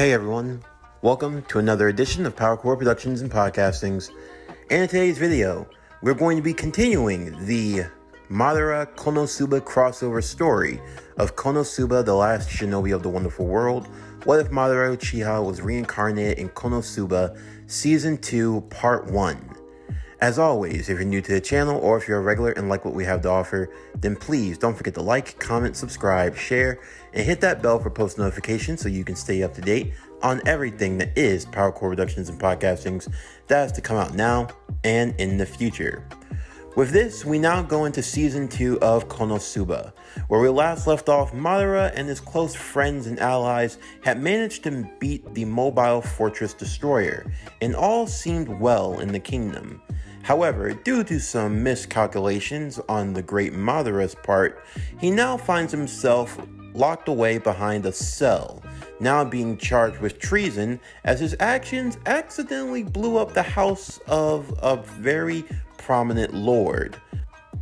Hey everyone, welcome to another edition of PowerCore Productions and Podcastings. And in today's video, we're going to be continuing the Madara Konosuba crossover story of Konosuba, the last shinobi of the wonderful world. What if Madara Uchiha was reincarnated in Konosuba, Season 2, Part 1. As always, if you're new to the channel or if you're a regular and like what we have to offer, then please don't forget to like, comment, subscribe, share, and hit that bell for post notifications so you can stay up to date on everything that is PowerCore Productions and Podcastings that has to come out now and in the future. With this, we now go into Season 2 of Konosuba, where we last left off. Madara and his close friends and allies had managed to beat the mobile fortress destroyer, and all seemed well in the kingdom. However, due to some miscalculations on the great Madara's part, he now finds himself locked away behind a cell, now being charged with treason as his actions accidentally blew up the house of a very prominent lord.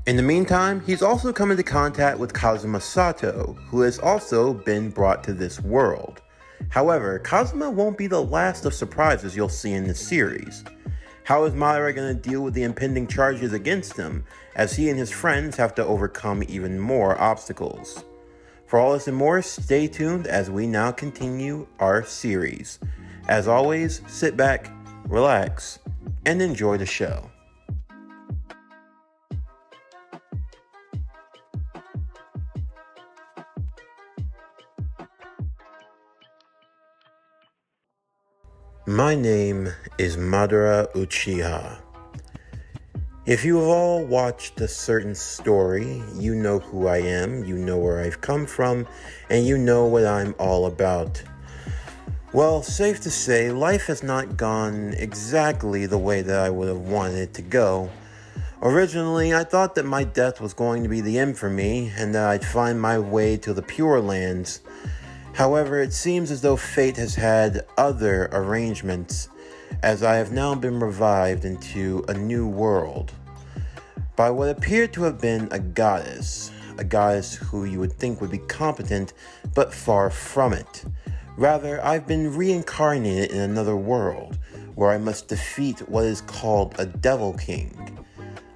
In the meantime, he's also come into contact with Kazuma Sato, who has also been brought to this world. However, Kazuma won't be the last of surprises you'll see in this series. How is Madara going to deal with the impending charges against him, as he and his friends have to overcome even more obstacles? For all this and more, stay tuned as we now continue our series. As always, sit back, relax, and enjoy the show. My name is Madara Uchiha. If you have all watched a certain story, you know who I am, you know where I've come from, and you know what I'm all about. Well, safe to say, life has not gone exactly the way that I would have wanted it to go. Originally, I thought that my death was going to be the end for me, and that I'd find my way to the Pure Lands. However, it seems as though fate has had other arrangements, as I have now been revived into a new world by what appeared to have been a goddess who you would think would be competent, but far from it. Rather, I've been reincarnated in another world, where I must defeat what is called a Devil King.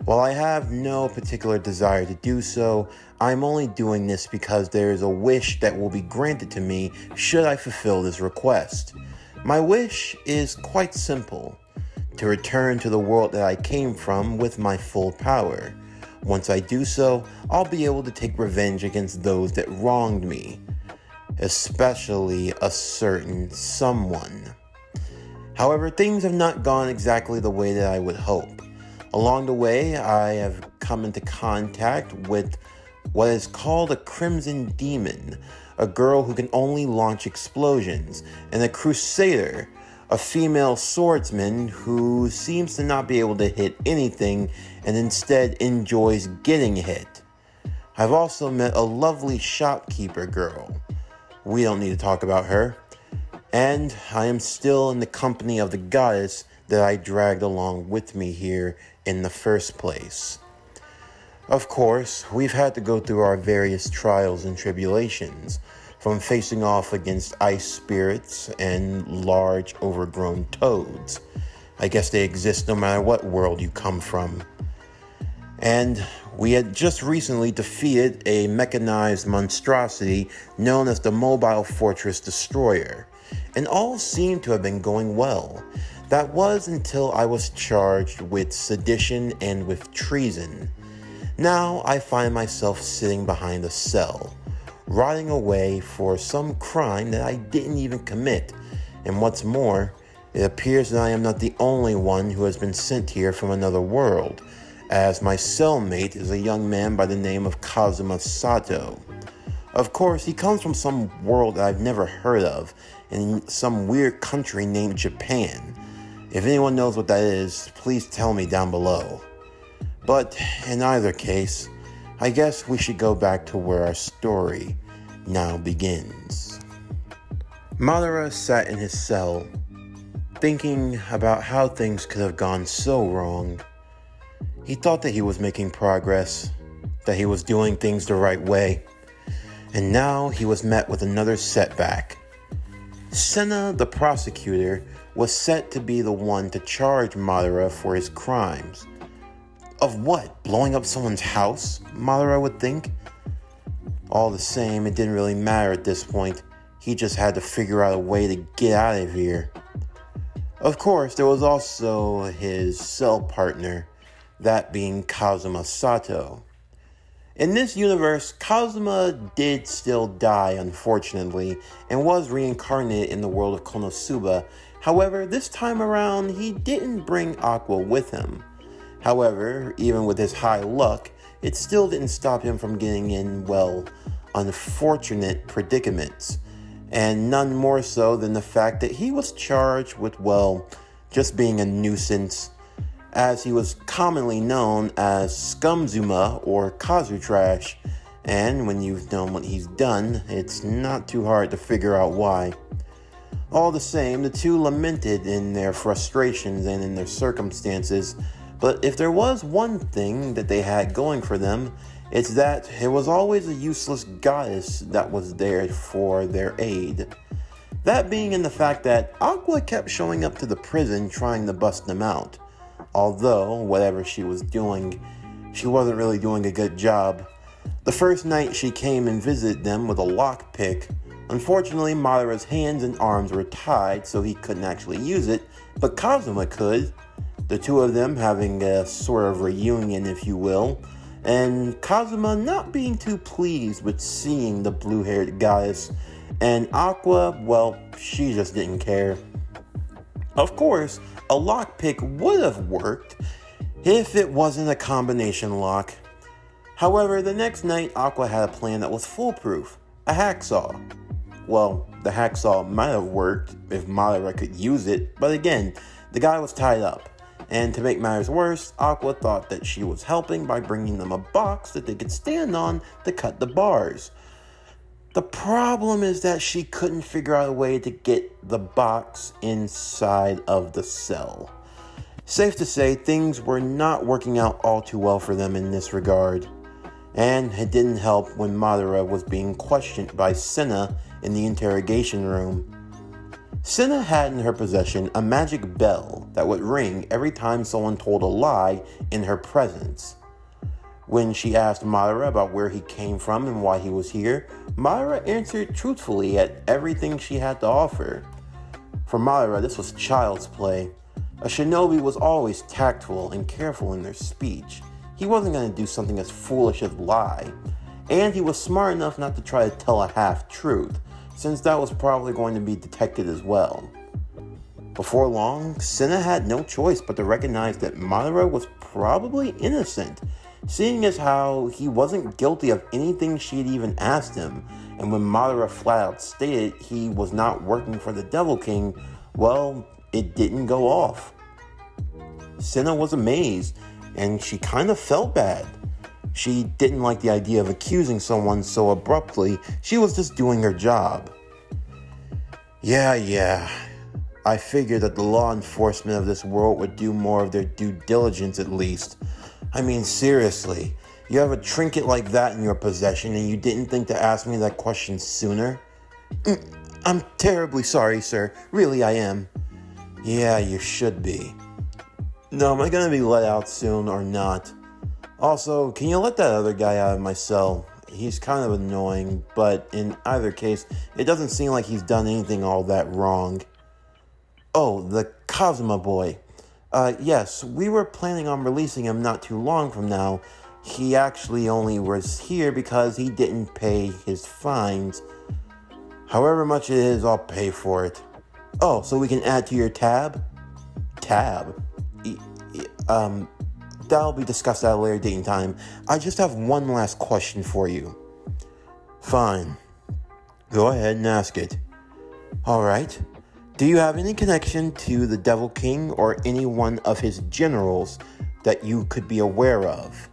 While I have no particular desire to do so, I'm only doing this because there is a wish that will be granted to me should I fulfill this request. My wish is quite simple: to return to the world that I came from with my full power. Once I do so, I'll be able to take revenge against those that wronged me, especially a certain someone. However, things have not gone exactly the way that I would hope. Along the way, I have come into contact with what is called a Crimson Demon, a girl who can only launch explosions, and a Crusader, a female swordsman who seems to not be able to hit anything and instead enjoys getting hit. I've also met a lovely shopkeeper girl. We don't need to talk about her. And I am still in the company of the goddess that I dragged along with me here in the first place. Of course, we've had to go through our various trials and tribulations, from facing off against ice spirits and large overgrown toads. I guess they exist no matter what world you come from. And we had just recently defeated a mechanized monstrosity known as the Mobile Fortress Destroyer, and all seemed to have been going well. That was until I was charged with sedition and with treason. Now I find myself sitting behind a cell, rotting away for some crime that I didn't even commit. And what's more, it appears that I am not the only one who has been sent here from another world, as my cellmate is a young man by the name of Kazuma Sato. Of course, he comes from some world that I've never heard of, in some weird country named Japan. If anyone knows what that is, please tell me down below. But in either case, I guess we should go back to where our story now begins. Madara sat in his cell, thinking about how things could have gone so wrong. He thought that he was making progress, that he was doing things the right way, and now he was met with another setback. Senna, the prosecutor, was set to be the one to charge Madara for his crimes. Of what? Blowing up someone's house? Madara would think. All the same, it didn't really matter at this point. He just had to figure out a way to get out of here. Of course, there was also his cell partner, that being Kazuma Sato. In this universe, Kazuma did still die, unfortunately, and was reincarnated in the world of Konosuba. However, this time around, he didn't bring Aqua with him. However, even with his high luck, it still didn't stop him from getting in, unfortunate predicaments. And none more so than the fact that he was charged with, just being a nuisance, as he was commonly known as Scumzuma or Kazu Trash, and when you've known what he's done, it's not too hard to figure out why. All the same, the two lamented in their frustrations and in their circumstances, but if there was one thing that they had going for them, it's that it was always a useless goddess that was there for their aid. That being in the fact that Aqua kept showing up to the prison trying to bust them out. Although, whatever she was doing, she wasn't really doing a good job. The first night she came and visited them with a lockpick. Unfortunately, Madara's hands and arms were tied, so he couldn't actually use it, but Kazuma could. The two of them having a sort of reunion, if you will, and Kazuma not being too pleased with seeing the blue-haired goddess, and Aqua, she just didn't care. Of course, a lockpick would have worked if it wasn't a combination lock. However, the next night, Aqua had a plan that was foolproof, a hacksaw. The hacksaw might have worked if Madara could use it, but again, the guy was tied up. And to make matters worse, Aqua thought that she was helping by bringing them a box that they could stand on to cut the bars. The problem is that she couldn't figure out a way to get the box inside of the cell. Safe to say, things were not working out all too well for them in this regard. And it didn't help when Madara was being questioned by Senna in the interrogation room. Senna had in her possession a magic bell that would ring every time someone told a lie in her presence. When she asked Madara about where he came from and why he was here, Madara answered truthfully at everything she had to offer. For Madara, this was child's play. A shinobi was always tactful and careful in their speech. He wasn't going to do something as foolish as lie. And he was smart enough not to try to tell a half-truth, since that was probably going to be detected as well. Before long, Senna had no choice but to recognize that Madara was probably innocent, seeing as how he wasn't guilty of anything she had even asked him, and when Madara flat out stated he was not working for the Devil King, it didn't go off. Senna was amazed, and she kind of felt bad. She didn't like the idea of accusing someone so abruptly. She was just doing her job. Yeah. I figured that the law enforcement of this world would do more of their due diligence at least. I mean, seriously, you have a trinket like that in your possession and you didn't think to ask me that question sooner? I'm terribly sorry, sir. Really, I am. Yeah, you should be. Now, am I gonna be let out soon or not? Also, can you let that other guy out of my cell? He's kind of annoying, but in either case, it doesn't seem like he's done anything all that wrong. Oh, the Kazuma boy. Yes, we were planning on releasing him not too long from now. He actually only was here because he didn't pay his fines. However much it is, I'll pay for it. Oh, so we can add to your tab? Tab? That'll be discussed at a later date and time. I just have one last question for you. Fine. Go ahead and ask it. Alright. Do you have any connection to the Devil King or any one of his generals that you could be aware of?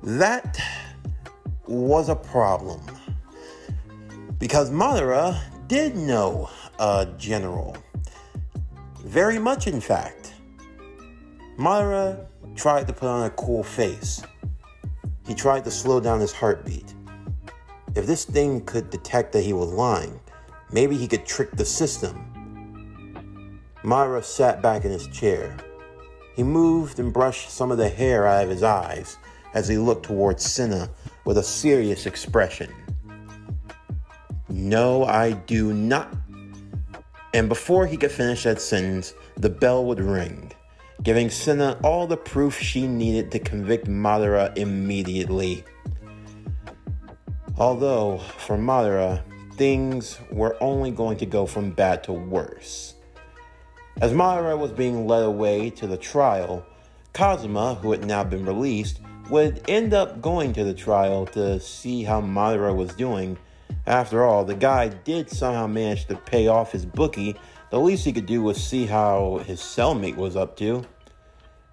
That was a problem. Because Madara did know a general. Very much, in fact. Madara tried to put on a cool face. He tried to slow down his heartbeat. If this thing could detect that he was lying, Maybe he could trick the system. Madara sat back in his chair. He moved and brushed some of the hair out of his eyes as he looked towards Senna with a serious expression. "No, I do not." And before he could finish that sentence, the bell would ring, giving Senna all the proof she needed to convict Madara immediately. Although, for Madara, things were only going to go from bad to worse. As Madara was being led away to the trial, Kazuma, who had now been released, would end up going to the trial to see how Madara was doing. After all, the guy did somehow manage to pay off his bookie. The least he could do was see how his cellmate was up to.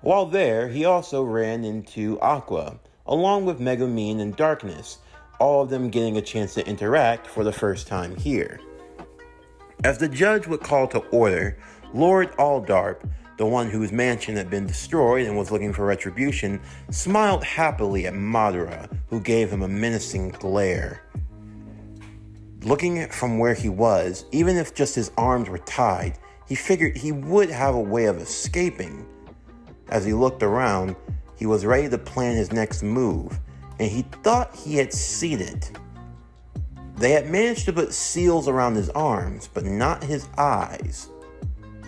While there, he also ran into Aqua, along with Megumin and Darkness, all of them getting a chance to interact for the first time here. As the judge would call to order, Lord Aldarp, the one whose mansion had been destroyed and was looking for retribution, smiled happily at Madara, who gave him a menacing glare. Looking from where he was, even if just his arms were tied, he figured he would have a way of escaping. As he looked around, he was ready to plan his next move, and he thought he had seen it. They had managed to put seals around his arms, but not his eyes.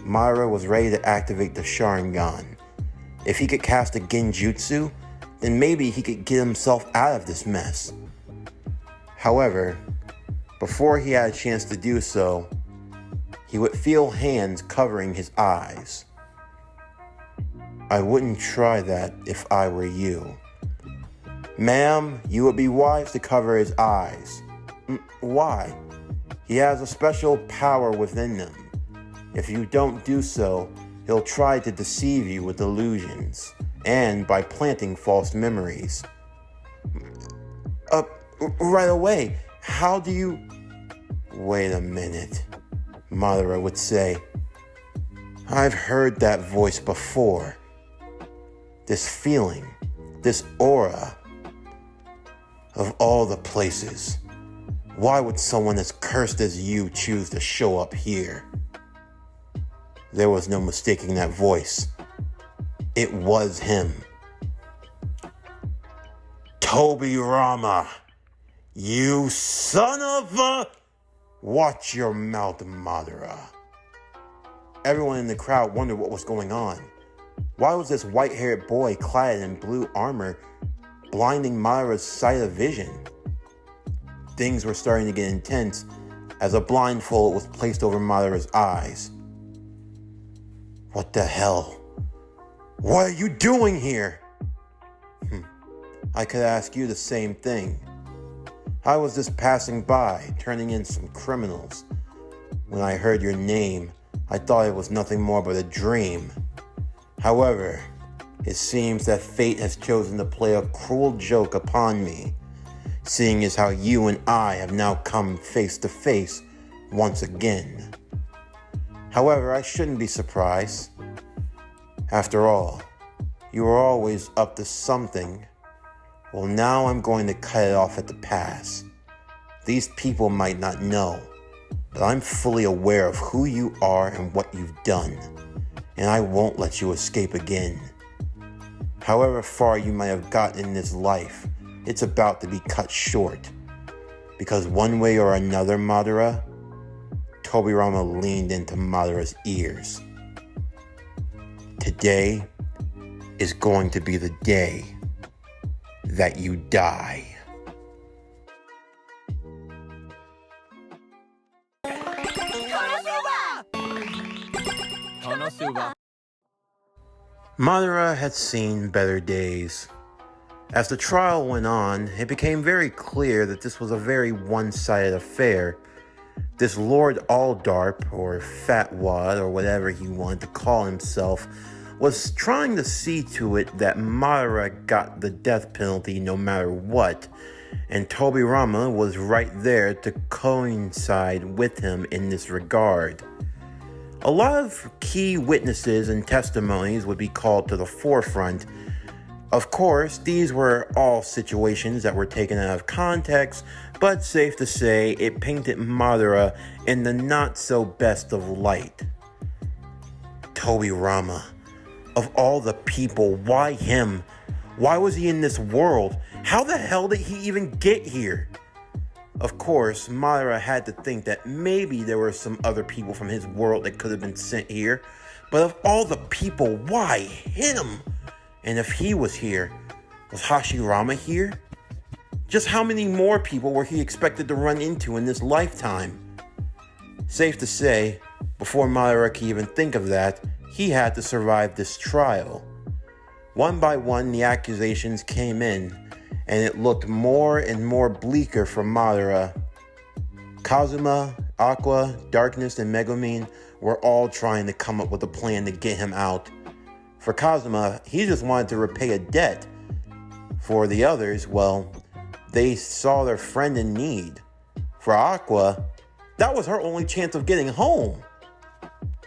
Madara was ready to activate the Sharingan. If he could cast a Genjutsu, then maybe he could get himself out of this mess. However, before he had a chance to do so, he would feel hands covering his eyes. "I wouldn't try that if I were you." "Ma'am, you would be wise to cover his eyes." "Why?" "He has a special power within them. If you don't do so, he'll try to deceive you with illusions, and by planting false memories." Right away. How do you..." "Wait a minute," Madara would say. "I've heard that voice before. This feeling, this aura. Of all the places, why would someone as cursed as you choose to show up here?" There was no mistaking that voice. It was him. "Tobirama, you son of a..." "Watch your mouth, Madara." Everyone in the crowd wondered what was going on. Why was this white-haired boy clad in blue armor blinding Madara's sight of vision? Things were starting to get intense as a blindfold was placed over Madara's eyes. "What the hell? What are you doing here?" "I could ask you the same thing. I was just passing by, turning in some criminals. When I heard your name, I thought it was nothing more but a dream. However, it seems that fate has chosen to play a cruel joke upon me, seeing as how you and I have now come face to face once again. However, I shouldn't be surprised. After all, you were always up to something. Well, now I'm going to cut it off at the pass. These people might not know, but I'm fully aware of who you are and what you've done, and I won't let you escape again. However far you might have gotten in this life, it's about to be cut short. Because one way or another, Madara," Tobirama leaned into Madara's ears, "today is going to be the day that you die." Konosuba! Madara had seen better days. As the trial went on, it became very clear that this was a very one-sided affair. This Lord Aldarp, or Fat Wad, or whatever he wanted to call himself, was trying to see to it that Madara got the death penalty no matter what, and Tobirama was right there to coincide with him in this regard. A lot of key witnesses and testimonies would be called to the forefront. Of course, these were all situations that were taken out of context, but safe to say it painted Madara in the not-so-best of light. Tobirama, of all the people, why him? Why was he in this world? How the hell did he even get here? Of course, Madara had to think that maybe there were some other people from his world that could have been sent here, but of all the people, why him? And if he was here, was Hashirama here? Just how many more people were he expected to run into in this lifetime? Safe to say, before Madara could even think of that, he had to survive this trial. One by one, the accusations came in, and it looked more and more bleaker for Madara. Kazuma, Aqua, Darkness, and Megumin were all trying to come up with a plan to get him out. For Kazuma, he just wanted to repay a debt. For the others, well, they saw their friend in need. For Aqua, that was her only chance of getting home.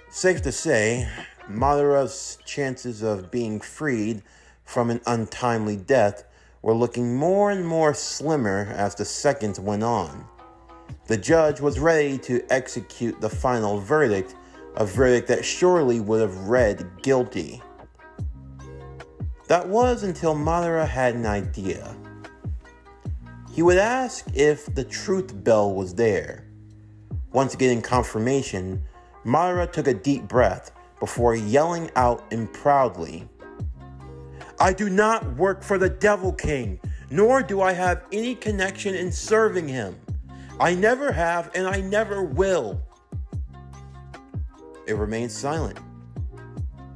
Safe to say, Madara's chances of being freed from an untimely death were looking more and more slimmer as the seconds went on. The judge was ready to execute the final verdict, a verdict that surely would have read guilty. That was until Madara had an idea. He would ask if the truth bell was there. Once getting confirmation, Madara took a deep breath before yelling out and proudly, "I do not work for the Devil King, nor do I have any connection in serving him. I never have and I never will." It remained silent.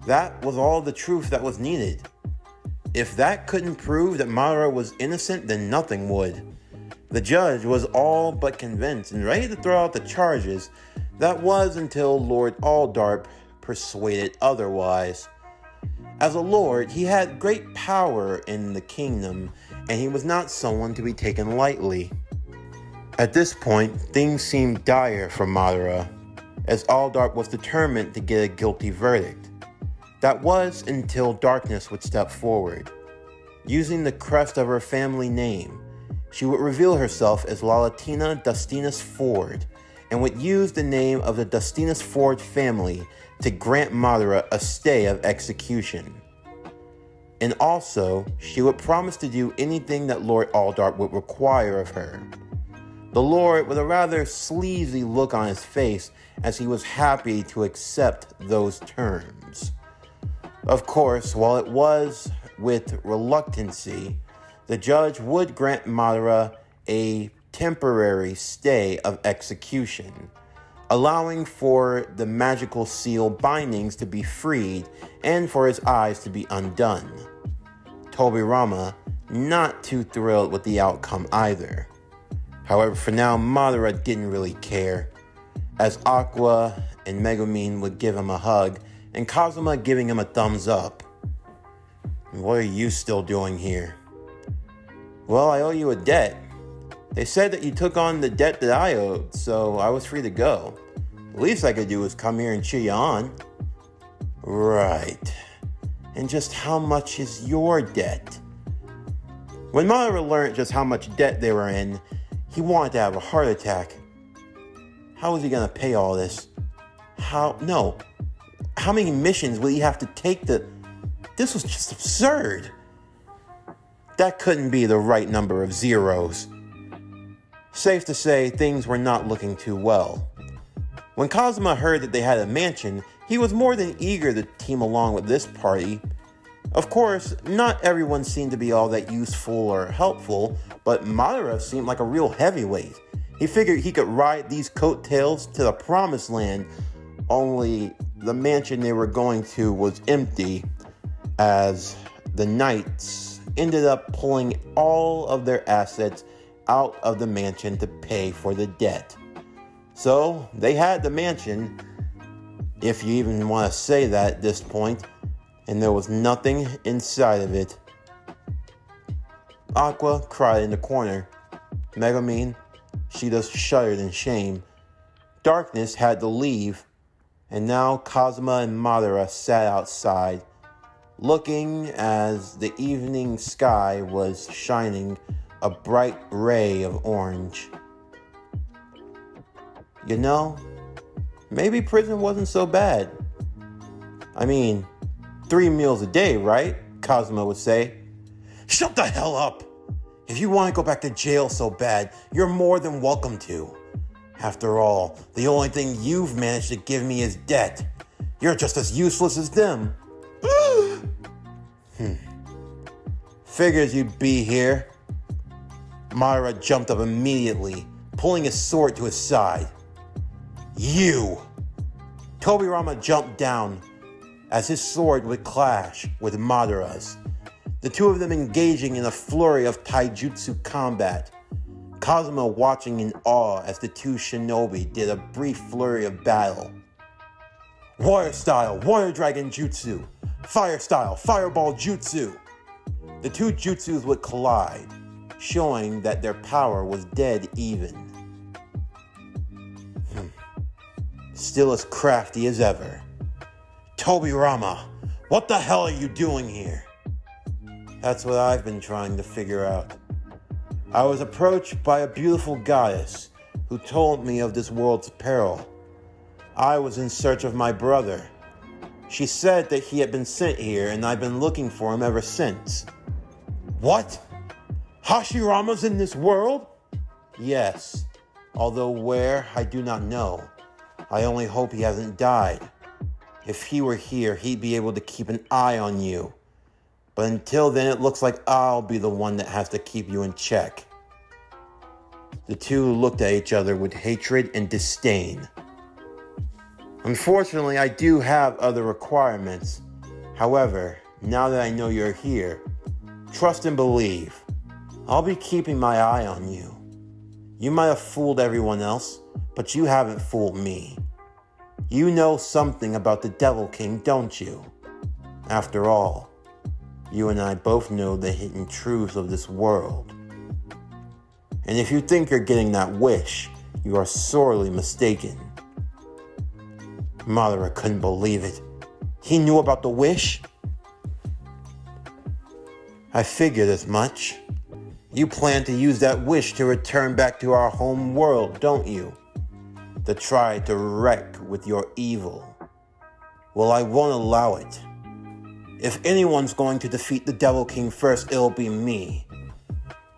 That was all the truth that was needed. If that couldn't prove that Madara was innocent, then nothing would. The judge was all but convinced and ready to throw out the charges. That was until Lord Aldarp persuaded otherwise. As a lord, he had great power in the kingdom, and he was not someone to be taken lightly. At this point, things seemed dire for Madara, as Aldarp was determined to get a guilty verdict. That was until Darkness would step forward. Using the crest of her family name, she would reveal herself as Lalatina Dustinus Ford, and would use the name of the Dustinus Ford family to grant Madara a stay of execution. And also, she would promise to do anything that Lord Aldarp would require of her. The Lord, with a rather sleazy look on his face, as he was happy to accept those terms. Of course, while it was with reluctancy, the judge would grant Madara a temporary stay of execution, allowing for the magical seal bindings to be freed and for his eyes to be undone. Tobirama not too thrilled with the outcome either. However, for now, Madara didn't really care, as Aqua and Megumin would give him a hug, and Kazuma giving him a thumbs up. "What are you still doing here?" "Well, I owe you a debt. They said that you took on the debt that I owed, so I was free to go. The least I could do was come here and cheer you on." "Right. And just how much is your debt?" When Madara learned just how much debt they were in, he wanted to have a heart attack. How was he going to pay all this? How many missions would he have to take to... This was just absurd. That couldn't be the right number of zeros. Safe to say, things were not looking too well. When Kazuma heard that they had a mansion, he was more than eager to team along with this party. Of course, not everyone seemed to be all that useful or helpful, but Madara seemed like a real heavyweight. He figured he could ride these coattails to the promised land, only the mansion they were going to was empty, as the knights ended up pulling all of their assets out of the mansion to pay for the debt. So they had the mansion, if you even want to say that at this point, and there was nothing inside of it. Aqua cried in the corner. Megumin, she just shuddered in shame. Darkness had to leave, and now Kazuma and Madara sat outside, looking as the evening sky was shining a bright ray of orange. You know, maybe prison wasn't so bad. I mean, 3 meals a day, right? Kazuma would say. Shut the hell up! If you want to go back to jail so bad, you're more than welcome to. After all, the only thing you've managed to give me is debt. You're just as useless as them. Figures you'd be here. Madara jumped up immediately, pulling his sword to his side. You! Tobirama jumped down as his sword would clash with Madara's, the two of them engaging in a flurry of taijutsu combat. Kazuma watching in awe as the two shinobi did a brief flurry of battle. Water style, water dragon jutsu. Fire style, fireball jutsu. The two jutsus would collide, showing that their power was dead even. Still as crafty as ever. Tobirama, what the hell are you doing here? That's what I've been trying to figure out. I was approached by a beautiful goddess who told me of this world's peril. I was in search of my brother. She said that he had been sent here and I've been looking for him ever since. What? Hashirama's in this world? Yes, although where, I do not know. I only hope he hasn't died. If he were here, he'd be able to keep an eye on you. But until then, it looks like I'll be the one that has to keep you in check. The two looked at each other with hatred and disdain. Unfortunately, I do have other requirements. However, now that I know you're here, trust and believe. I'll be keeping my eye on you. You might have fooled everyone else, but you haven't fooled me. You know something about the Devil King, don't you? After all, you and I both know the hidden truths of this world. And if you think you're getting that wish, you are sorely mistaken. Madara couldn't believe it. He knew about the wish? I figured as much. You plan to use that wish to return back to our home world, don't you? To try to wreck with your evil. Well, I won't allow it. If anyone's going to defeat the Devil King first, it'll be me.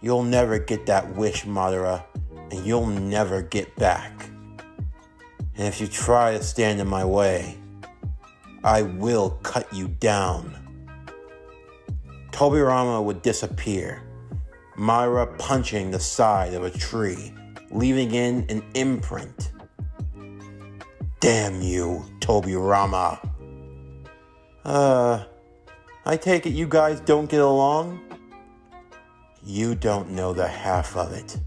You'll never get that wish, Madara, and you'll never get back. And if you try to stand in my way, I will cut you down. Tobirama would disappear, Madara punching the side of a tree, leaving in an imprint. Damn you, Tobirama. I take it you guys don't get along? You don't know the half of it.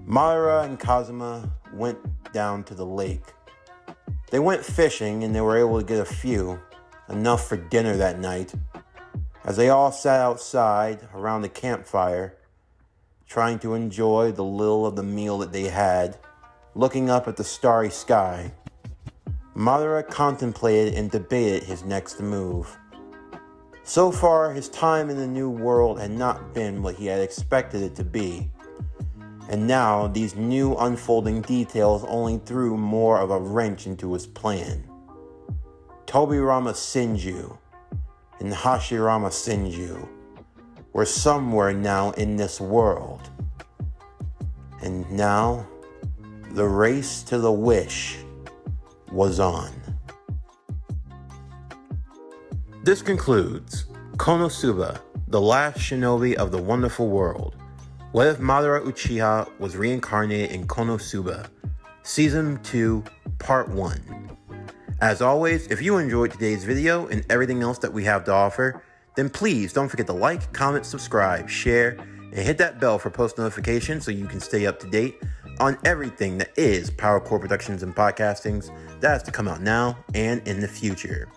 Madara and Kazuma went down to the lake. They went fishing and they were able to get a few, enough for dinner that night. As they all sat outside around the campfire, trying to enjoy the little of the meal that they had, looking up at the starry sky, Madara contemplated and debated his next move. So far, his time in the new world had not been what he had expected it to be. And now, these new unfolding details only threw more of a wrench into his plan. Tobirama Senju and Hashirama Senju were somewhere now in this world. And now, the race to the wish was on. This concludes Konosuba, the last shinobi of the wonderful world. What if Madara Uchiha was reincarnated in Konosuba? Season 2, Part 1. As always, if you enjoyed today's video and everything else that we have to offer, then please don't forget to like, comment, subscribe, share, and hit that bell for post notifications so you can stay up to date on everything that is PowerCore Productions and Podcastings that has to come out now and in the future.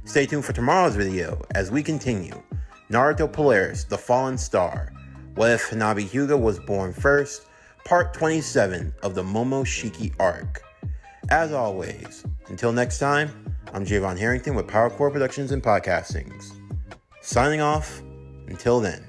Stay tuned for tomorrow's video as we continue Naruto Polaris, The Fallen Star. What if Hanabi Hyuga was born first? Part 27 of the Momoshiki arc. As always, until next time, I'm Javon Harrington with PowerCore Productions and Podcastings. Signing off, until then.